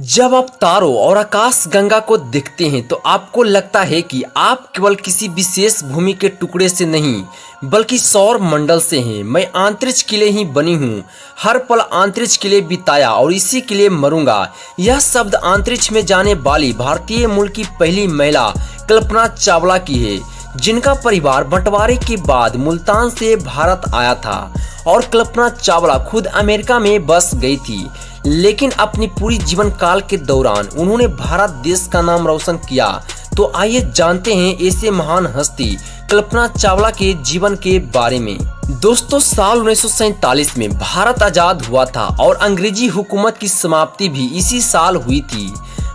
जब आप तारों और आकाश गंगा को देखते हैं तो आपको लगता है कि आप केवल किसी विशेष भूमि के टुकड़े से नहीं बल्कि सौर मंडल से हैं। मैं अंतरिक्ष के लिए ही बनी हूँ, हर पल अंतरिक्ष के लिए बिताया और इसी के लिए मरूंगा। यह शब्द अंतरिक्ष में जाने वाली भारतीय मूल की पहली महिला कल्पना चावला की है, जिनका परिवार बंटवारे के बाद मुल्तान से भारत आया था और कल्पना चावला खुद अमेरिका में बस गई थी। लेकिन अपनी पूरी जीवन काल के दौरान उन्होंने भारत देश का नाम रोशन किया। तो आइए जानते हैं ऐसे महान हस्ती कल्पना चावला के जीवन के बारे में। दोस्तों, साल 1947 में भारत आजाद हुआ था और अंग्रेजी हुकूमत की समाप्ति भी इसी साल हुई थी।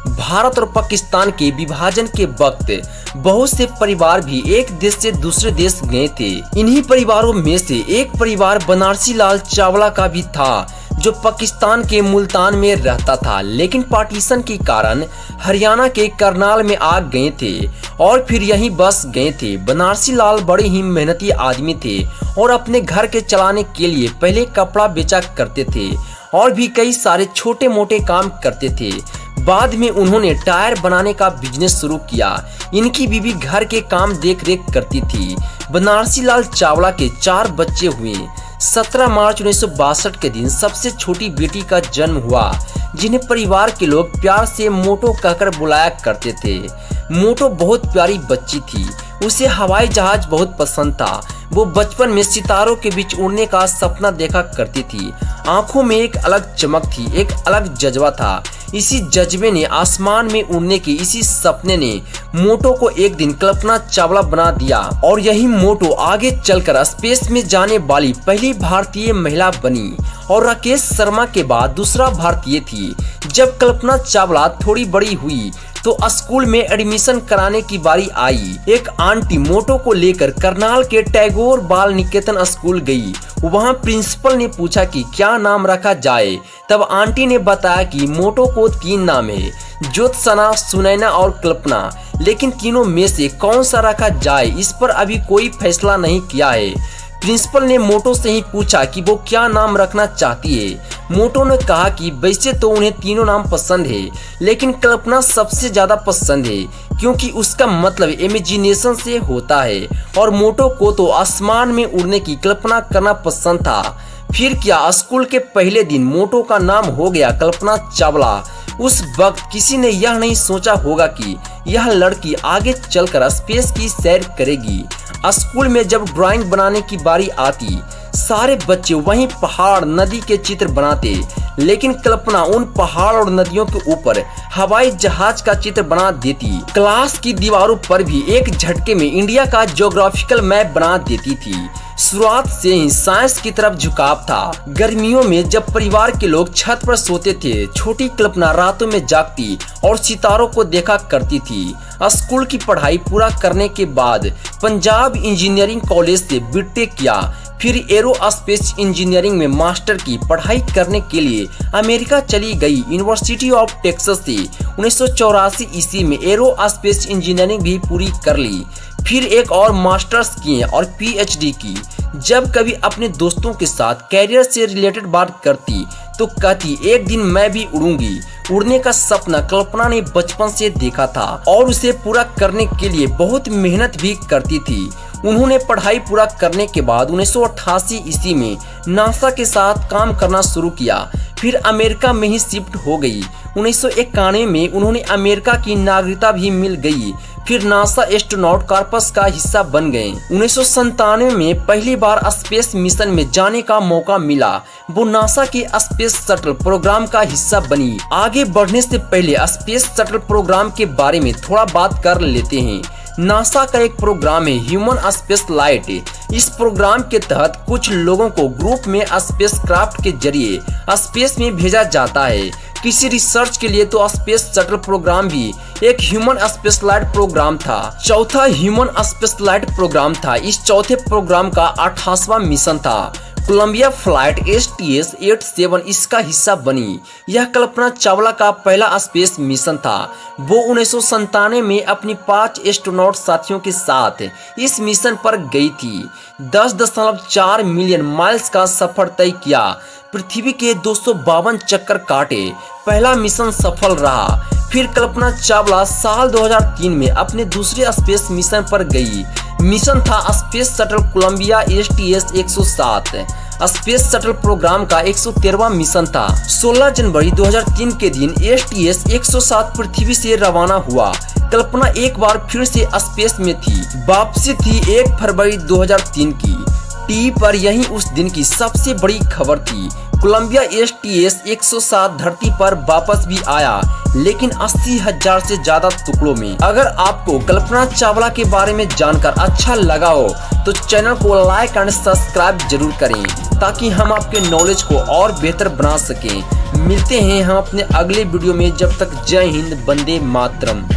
भारत और पाकिस्तान के विभाजन के वक्त बहुत से परिवार भी एक देश से दूसरे देश गए थे। इन्हीं परिवारों में से एक परिवार बनारसी लाल चावला का भी था, जो पाकिस्तान के मुल्तान में रहता था, लेकिन पार्टीशन के कारण हरियाणा के करनाल में आ गए थे और फिर यहीं बस गए थे। बनारसी लाल बड़े ही मेहनती आदमी थे और अपने घर के चलाने के लिए पहले कपड़ा बेचा करते थे और भी कई सारे छोटे मोटे काम करते थे। बाद में उन्होंने टायर बनाने का बिजनेस शुरू किया। इनकी बीवी घर के काम देख रेख करती थी। बनारसी लाल चावला के 4 बच्चे हुए। 17 मार्च 1962 के दिन सबसे छोटी बेटी का जन्म हुआ, जिन्हें परिवार के लोग प्यार से मोटो कहकर बुलाया करते थे। मोटो बहुत प्यारी बच्ची थी, उसे हवाई जहाज बहुत पसंद था। वो बचपन में सितारों के बीच उड़ने का सपना देखा करती थी। आंखों में एक अलग चमक थी, एक अलग जज्बा था। इसी जज्बे ने, आसमान में उड़ने के इसी सपने ने मोटो को एक दिन कल्पना चावला बना दिया और यही मोटो आगे चलकर स्पेस में जाने वाली पहली भारतीय महिला बनी और राकेश शर्मा के बाद दूसरा भारतीय थी। जब कल्पना चावला थोड़ी बड़ी हुई तो स्कूल में एडमिशन कराने की बारी आई। एक आंटी मोटो को लेकर करनाल के टैगोर बाल निकेतन स्कूल गई। वहां प्रिंसिपल ने पूछा कि क्या नाम रखा जाए। तब आंटी ने बताया कि मोटो को 3 नाम है, ज्योत्सना, सुनैना और कल्पना, लेकिन तीनों में से कौन सा रखा जाए इस पर अभी कोई फैसला नहीं किया है। प्रिंसिपल ने मोटो से ही पूछा कि वो क्या नाम रखना चाहती है। मोटो ने कहा कि वैसे तो उन्हें तीनों नाम पसंद है, लेकिन कल्पना सबसे ज्यादा पसंद है क्योंकि उसका मतलब इमेजिनेशन से होता है और मोटो को तो आसमान में उड़ने की कल्पना करना पसंद था। फिर क्या, स्कूल के पहले दिन मोटो का नाम हो गया कल्पना चावला। उस वक्त किसी ने यह नहीं सोचा होगा कि यह लड़की आगे चलकर स्पेस की सैर करेगी। स्कूल में जब ड्राइंग बनाने की बारी आती, सारे बच्चे वहीं पहाड़ नदी के चित्र बनाते, लेकिन कल्पना उन पहाड़ और नदियों के ऊपर हवाई जहाज का चित्र बना देती। क्लास की दीवारों पर भी एक झटके में इंडिया का ज्योग्राफिकल मैप बना देती थी। शुरुआत से ही साइंस की तरफ झुकाव था। गर्मियों में जब परिवार के लोग छत पर सोते थे, छोटी कल्पना रातों में जागती और सितारों को देखा करती थी। स्कूल की पढ़ाई पूरा करने के बाद पंजाब इंजीनियरिंग कॉलेज से बीटेक किया। फिर एरोस्पेस इंजीनियरिंग में मास्टर की पढ़ाई करने के लिए अमेरिका चली गई। यूनिवर्सिटी ऑफ टेक्सास से 1984 ईस्वी में एरोस्पेस इंजीनियरिंग भी पूरी कर ली। फिर एक और मास्टर्स किए और पीएचडी की। जब कभी अपने दोस्तों के साथ कैरियर से रिलेटेड बात करती तो कहती, एक दिन मैं भी उड़ूंगी। उड़ने का सपना कल्पना ने बचपन से देखा था और उसे पूरा करने के लिए बहुत मेहनत भी करती थी। उन्होंने पढ़ाई पूरा करने के बाद 1988 ईस्वी में नासा के साथ काम करना शुरू किया। फिर अमेरिका में ही शिफ्ट हो गई। 1991 में उन्होंने अमेरिका की नागरिकता भी मिल गई। फिर नासा एस्ट्रोनॉट कॉर्पस का हिस्सा बन गए। 1997 में पहली बार स्पेस मिशन में जाने का मौका मिला। वो नासा के स्पेस शटल प्रोग्राम का हिस्सा बनी। आगे बढ़ने से पहले स्पेस शटल प्रोग्राम के बारे में थोड़ा बात कर लेते हैं। नासा का एक प्रोग्राम है ह्यूमन स्पेस फ्लाइट। इस प्रोग्राम के तहत कुछ लोगों को ग्रुप में स्पेस क्राफ्ट के जरिए स्पेस में भेजा जाता है। किसी रिसर्च के लिए तो स्पेस शटल प्रोग्राम भी एक ह्यूमन स्पेस फ्लाइट प्रोग्राम था। चौथा ह्यूमन स्पेस फ्लाइट प्रोग्राम था। इस चौथे प्रोग्राम का 28वां मिशन था। कोलंबिया फ्लाइट STS-87 इसका हिस्सा बनी। यह कल्पना चावला का पहला स्पेस मिशन था। वो 1997 में अपनी 5 एस्ट्रोनॉट साथियों के साथ इस मिशन पर गई थी। 10.4 मिलियन माइल्स का सफर तय किया। पृथ्वी के 252 चक्कर काटे, पहला मिशन सफल रहा। फिर कल्पना चावला साल 2003 में अपने दूसरे स्पेस मिशन पर गई। मिशन था space shuttle Columbia STS 107। Space shuttle program का 113वां मिशन था। 16 जनवरी 2003 के दिन STS 107 पृथ्वी से रवाना हुआ। कल्पना एक बार फिर से स्पेस में थी। वापसी थी 1 फरवरी 2003 की। टीवी पर यही उस दिन की सबसे बड़ी खबर थी। कोलंबिया STS 107 धरती पर वापस भी आया, लेकिन 80,000 से ज्यादा टुकड़ों में। अगर आपको कल्पना चावला के बारे में जानकर अच्छा लगा हो तो चैनल को लाइक एंड सब्सक्राइब जरूर करें, ताकि हम आपके नॉलेज को और बेहतर बना सकें। मिलते हैं हम अपने अगले वीडियो में। जब तक जय हिंद, वंदे मातरम।